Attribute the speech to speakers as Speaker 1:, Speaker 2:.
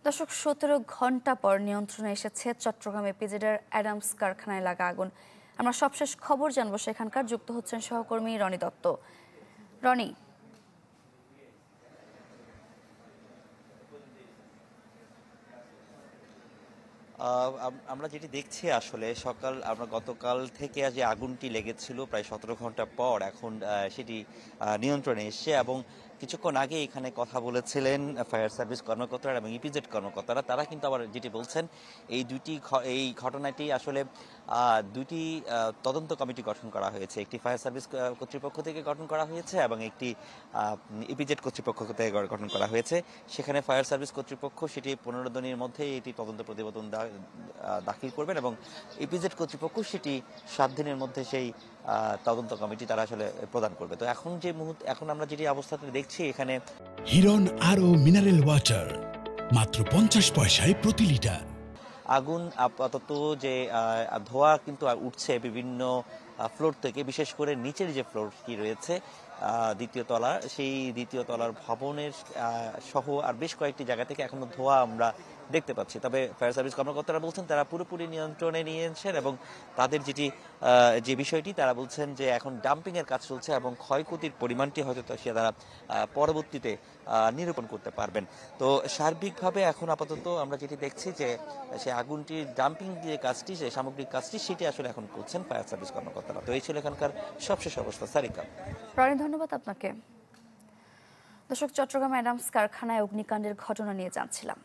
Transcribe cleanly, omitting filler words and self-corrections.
Speaker 1: দর্শক ১৭ ঘন্টা পর নিয়ন্ত্রণে এসেছে চট্টগ্রাম ইপিজেডের অ্যাডামস কারখানায় লাগা আগুন। আমরা সবশেষ খবর জানবো, সেখানকার যুক্ত হচ্ছেন সহকর্মী রনি দত্ত। রনি,
Speaker 2: আমরা যেটি দেখছি আসলে আমরা গতকাল থেকে যে আগুনটি লেগেছিল প্রায় ১৭ ঘন্টা পর এখন সেটি নিয়ন্ত্রণে এসছে এবং কিছুক্ষণ আগে এখানে কথা বলেছিলেন ফায়ার সার্ভিস কর্মকর্তারা এবং ইপিজেড কর্মকর্তারা। তারা কিন্তু আবার যেটি বলছেন এই ঘটনাটি আসলে দুটি তদন্ত কমিটি গঠন করা হয়েছে। একটি ফায়ার সার্ভিস কর্তৃপক্ষ থেকে গঠন করা হয়েছে এবং একটি ইপিজেড কর্তৃপক্ষ থেকে গঠন করা হয়েছে। সেখানে ফায়ার সার্ভিস কর্তৃপক্ষ সেটি ১৫ দিনের মধ্যে এটি তদন্ত প্রতিবেদন দাখিল করবেন এবং ইপিজেড কর্তৃপক্ষ সেটি ৭ দিনের মধ্যে সেই তদন্ত কমিটি তারা আসলে প্রদান করবে। তো এখন আমরা যেটি অবস্থাতে দেখছি এখানে
Speaker 3: হিরন আরও মিনারেল ওয়াটার মাত্র ৫০ পয়সায় প্রতি লিটার।
Speaker 2: আগুন আপাতত যে ধোঁয়া কিন্তু উঠছে বিভিন্ন ফ্লোর থেকে, বিশেষ করে নিচের যে ফ্লোরটি রয়েছে দ্বিতীয় তলা, সেই দ্বিতীয় তলার ভবনের সহ আর বেশ কয়েকটি জায়গা থেকে এখনো ধোঁয়া আমরা দেখতে পাচ্ছি। তবে ফায়ার সার্ভিস কর্মকর্তারা বলছেন তারা পুরোপুরি নিয়ন্ত্রণে নিয়েছেন এবং তাদের যে বিষয়টি তারা বলছেন যে এখন ডাম্পিং এর কাজ চলছে এবং ক্ষয়ক্ষতির পরিমাণটি হয়তো তারা পরবর্তীতে নিরূপণ করতে পারবেন। তো সার্বিকভাবে এখন আপাতত আমরা যেটি দেখছি যে সে আগুনটির ডাম্পিং যে কাজটি, যে সামগ্রিক কাজটি, সেটি আসলে এখন করছেন ফায়ার সার্ভিস কর্মকর্তারা। তো এই ছিল এখানকার সবশেষ অবস্থা। সারিকা,
Speaker 1: ধন্যবাদ আপনাকে। দর্শক, চট্টগ্রাম অ্যাডামস কারখানায় অগ্নিকাণ্ডের ঘটনা নিয়ে জানছিলাম।